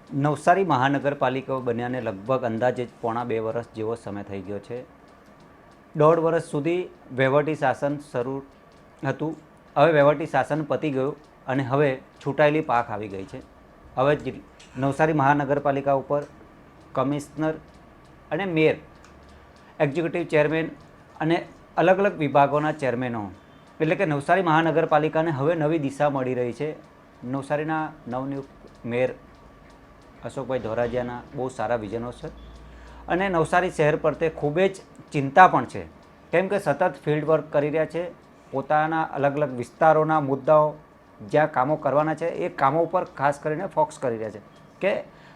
નવસારી મહાનગરપાલિકા બન્યાને લગભગ અંદાજે પોણા 2 વર્ષ જેવો સમય થઈ ગયો છે. 1.5 વર્ષ સુધી વહીવટી શાસન શરૂ હતું. હવે વહીવટી શાસન પતી ગયું અને હવે છૂટાયેલી પાક આવી ગઈ છે. હવે નવસારી મહાનગરપાલિકા ઉપર કમિશનર અને મેયર, એક્ઝિક્યુટિવ ચેરમેન અને અલગ અલગ વિભાગોના ચેરમેનો, એટલે કે નવસારી મહાનગરપાલિકાને હવે નવી દિશા મળી રહી છે. નવસારીના નવનિયુક્ત મેયર અશોકભાઈ ધોરાજીયાના બહુ સારા વિઝનો છે અને નવસારી શહેર પર તે ખૂબ જ ચિંતા પણ છે, કેમ કે સતત ફિલ્ડ વર્ક કરી રહ્યા છે. પોતાના અલગ અલગ વિસ્તારોના મુદ્દાઓ જ્યાં કામો કરવાના છે એ કામો ઉપર ખાસ કરીને ફોકસ કરી રહ્યા છે કે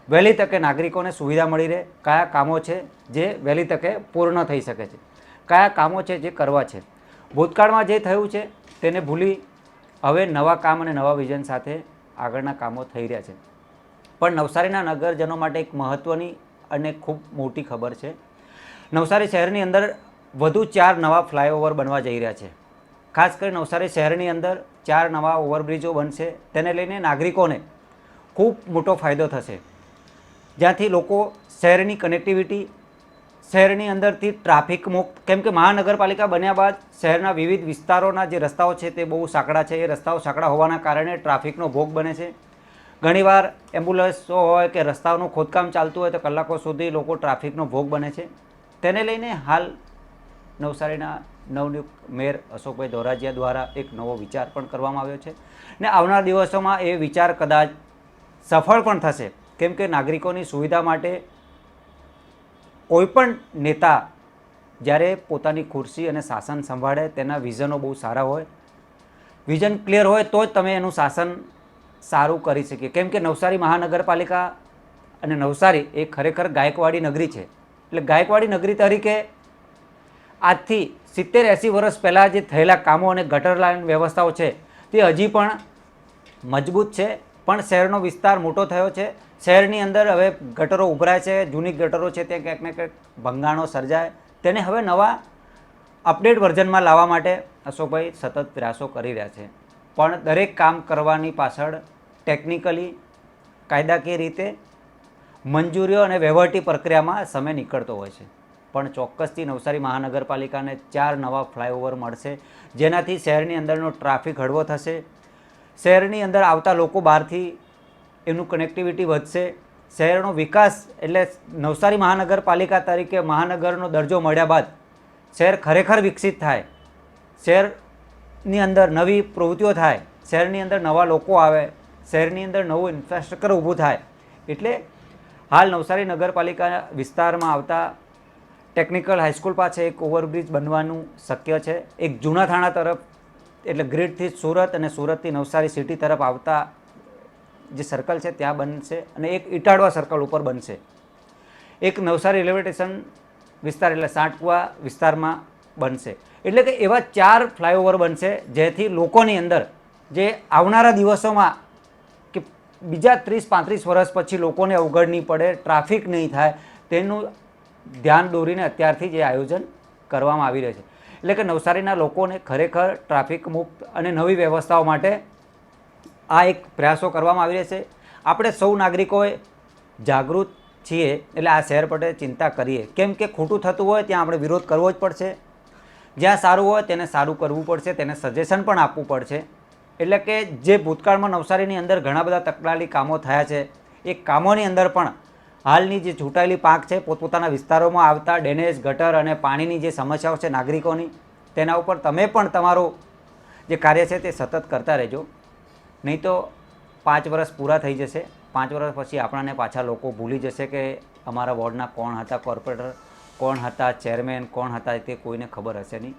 વહેલી તકે નાગરિકોને સુવિધા મળી રહે, કયા કામો છે જે વહેલી તકે પૂર્ણ થઈ શકે છે, કયા કામો છે જે કરવા છે. ભૂતકાળમાં જે થયું છે તેને ભૂલી હવે નવા કામ અને નવા વિઝન સાથે આગળના કામો થઈ રહ્યા છે. પણ નવસારીના નગરજનો માટે એક મહત્ત્વની અને ખૂબ મોટી ખબર છે. નવસારી શહેરની અંદર વધુ 4 નવા ફ્લાયઓવર બનવા જઈ રહ્યા છે. ખાસ કરી નવસારી શહેરની અંદર 4 નવા ઓવરબ્રિજો બનશે. તેને લઈને નાગરિકોને ખૂબ મોટો ફાયદો થશે, જ્યાંથી લોકો શહેરની કનેક્ટિવિટી, શહેરની અંદરથી ટ્રાફિક મુક્ત, કેમ કે મહાનગરપાલિકા બન્યા બાદ શહેરના વિવિધ વિસ્તારોના જે રસ્તાઓ છે તે બહુ સાંકડા છે. એ રસ્તાઓ સાંકડા હોવાના કારણે ટ્રાફિકનો ભોગ બને છે. ઘણીવાર એમ્બ્યુલન્સો હોય કે રસ્તાઓનું ખોદકામ ચાલતું હોય તો કલાકો સુધી લોકો ટ્રાફિકનો ભોગ બને છે. તેને લઈને હાલ નવસારીના નવનિયુક્ત મેયર અશોકભાઈ ધોરાજીયા દ્વારા એક નવો વિચાર પણ કરવામાં આવ્યો છે ને આવનાર દિવસોમાં એ વિચાર કદાચ સફળ પણ થશે, કેમ કે નાગરિકોની સુવિધા માટે કોઈપણ નેતા જ્યારે પોતાની ખુરશી અને શાસન સંભાળે તેના વિઝનો બહુ સારા હોય, વિઝન ક્લિયર હોય તો જ તમે એનું શાસન સારું કરી શકીએ. કેમ કે નવસારી મહાનગરપાલિકા અને નવસારી એ ખરેખર ગાયકવાડી નગરી છે. એટલે ગાયકવાડી નગરી તરીકે આજથી 70-80 વર્ષ પહેલાં જે થયેલા કામો અને ગટર લાઇન વ્યવસ્થાઓ છે તે હજી પણ મજબૂત છે. પણ શહેરનો વિસ્તાર મોટો થયો છે. શહેરની અંદર હવે ગટરો ઉભરાય છે. જૂની ગટરો છે તે ક્યાંક ને ક્યાંક ભંગાણો સર્જાય, તેને હવે નવા અપડેટ વર્ઝનમાં લાવવા માટે અશોકભાઈ સતત પ્રયાસો કરી રહ્યા છે. પણ દરેક કામ કરવાની પાછળ ટેકનિકલી, કાયદાકીય રીતે મંજૂરીઓ અને વહીવટી પ્રક્રિયામાં સમય નીકળતો હોય છે. પણ ચોક્કસથી નવસારી મહાનગરપાલિકાને 4 નવા ફ્લાયઓવર મળશે, જેનાથી શહેરની અંદરનો ટ્રાફિક હળવો થશે. શહેરની અંદર આવતા લોકો બહારથી એનું કનેક્ટિવિટી વધશે. શહેરનો વિકાસ એટલે નવસારી મહાનગરપાલિકા તરીકે મહાનગરનો દરજ્જો મળ્યા બાદ શહેર ખરેખર વિકસિત થાય, શહેરની અંદર નવી પ્રવૃત્તિઓ થાય, શહેરની અંદર નવા લોકો આવે, શહેરની અંદર નવું ઇન્ફ્રાસ્ટ્રક્ચર ઊભું થાય. એટલે હાલ નવસારી નગરપાલિકા વિસ્તારમાં આવતા ટેકનિકલ હાઈસ્કૂલ પાસે એક ઓવરબ્રિજ બનવાનું શક્ય છે. એક જૂના થાણા તરફ એટલે ગ્રીડથી સુરત અને સુરતથી નવસારી સિટી તરફ આવતા જે સર્કલ છે ત્યાં બનશે અને એક ઇટાડવા સર્કલ ઉપર બનશે. એક નવસારી રેલવે સ્ટેશન વિસ્તાર એટલે સાંટકુવા વિસ્તારમાં બનશે. એટલે કે એવા 4 ફ્લાયઓવર બનશે જેથી લોકોની અંદર જે આવનારા દિવસોમાં કે બીજા 30-35 વર્ષ પછી લોકોને અવગડ નહીં પડે, ટ્રાફિક નહીં થાય, તેનું ધ્યાન દોરીને અત્યારથી જે આયોજન કરવામાં આવી રહ્યું છે. એટલે કે નવસારીના લોકોને ખરેખર ટ્રાફિક મુક્ત અને નવી વ્યવસ્થાઓ માટે આ એક પ્રયાસો કરવામાં આવી રહ્યા છે. આપણે સૌ નાગરિકોએ જાગૃત છીએ એટલે આ શહેર માટે ચિંતા કરીએ, કેમ કે ખોટું થતું હોય ત્યાં આપણે વિરોધ કરવો જ પડશે, જ્યાં સારું હોય તેને સારું કરવું પડશે, તેને સજેશન પણ આપવું પડશે. એટલે કે જે ભૂતકાળમાં નવસારીની અંદર ઘણા બધા તકલાદી કામો થયા છે એ કામોની અંદર પણ હાલની જે ચૂંટાયેલી પાંખ છે પોતપોતાના વિસ્તારોમાં આવતા ડેનેજ, ગટર અને પાણીની જે સમસ્યાઓ છે નાગરિકોની, તેના ઉપર તમે પણ તમારું જે કાર્ય છે તે સતત કરતા રહેજો. નહીં તો 5 વર્ષ પૂરા થઈ જશે, 5 વર્ષ પછી આપણાને પાછા લોકો ભૂલી જશે કે અમારા વોર્ડના કોણ હતા કોર્પોરેટર, કોણ હતા ચેરમેન, કોણ હતા તે કોઈને ખબર હશે નહીં.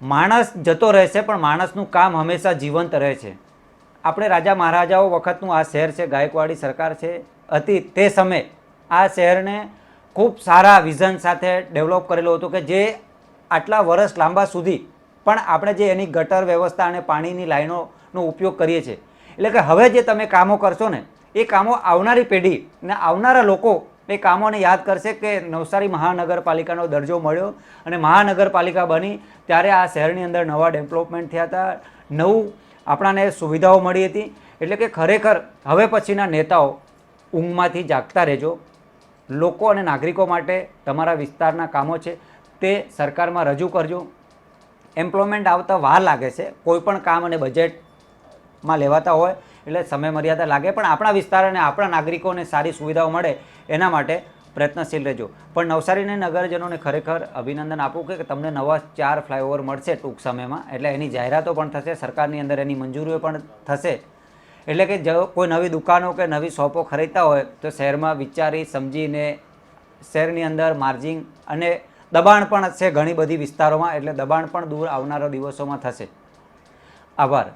માણસ જતો રહેશે પણ માણસનું કામ હંમેશા જીવંત રહે છે. આપણે રાજા મહારાજાઓ વખતનું આ શહેર છે, ગાયકવાડી સરકાર છે હતી તે સમયે આ શહેરને ખૂબ સારા વિઝન સાથે ડેવલપ કરેલું હતું કે જે આટલા વર્ષ લાંબા સુધી પણ આપણે જે એની ગટર વ્યવસ્થા અને પાણીની લાઈનોનો ઉપયોગ કરીએ છીએ. એટલે કે હવે જે તમે કામો કરશો ને એ કામો આવનારી પેઢી ને આવનારા લોકો એ કામોને યાદ કરશે કે નવસારી મહાનગરપાલિકાનો દરજ્જો મળ્યો અને મહાનગરપાલિકા બની ત્યારે આ શહેરની અંદર નવા ડેવલપમેન્ટ થયા હતા, નવું આપણાને સુવિધાઓ મળી હતી. એટલે કે ખરેખર હવે પછીના નેતાઓ ઊંઘમાંથી જાગતા રહેજો. લોકો અને નાગરિકો માટે તમારા વિસ્તારના કામો છે તે સરકારમાં રજૂ કરજો. એમ્પ્લોયમેન્ટ આવતા વાર લાગે છે, કોઈ પણ કામ અને બજેટમાં લેવાતા હોય એટલે સમય મર્યાદા લાગે, પણ આપણા વિસ્તાર અને આપણા નાગરિકોને સારી સુવિધાઓ મળે એના માટે પ્રયત્નશીલ રહેજો. પણ નવસારીના નગરજનોને ખરેખર અભિનંદન આપું કે તમને નવા 4 ફ્લાયઓવર મળશે ટૂંક સમયમાં, એટલે એની જાહેરાતો પણ થશે, સરકારની અંદર એની મંજૂરીઓ પણ થશે. એટલે કે જો કોઈ નવી દુકાનો કે નવી શોપો ખરીદતા હોય તો શહેરમાં વિચારી સમજીને, શહેરની અંદર માર્જિન અને દબાણ પણ છે ઘણી બધી વિસ્તારોમાં, એટલે દબાણ પણ દૂર આવનારા દિવસોમાં થશે. આભાર.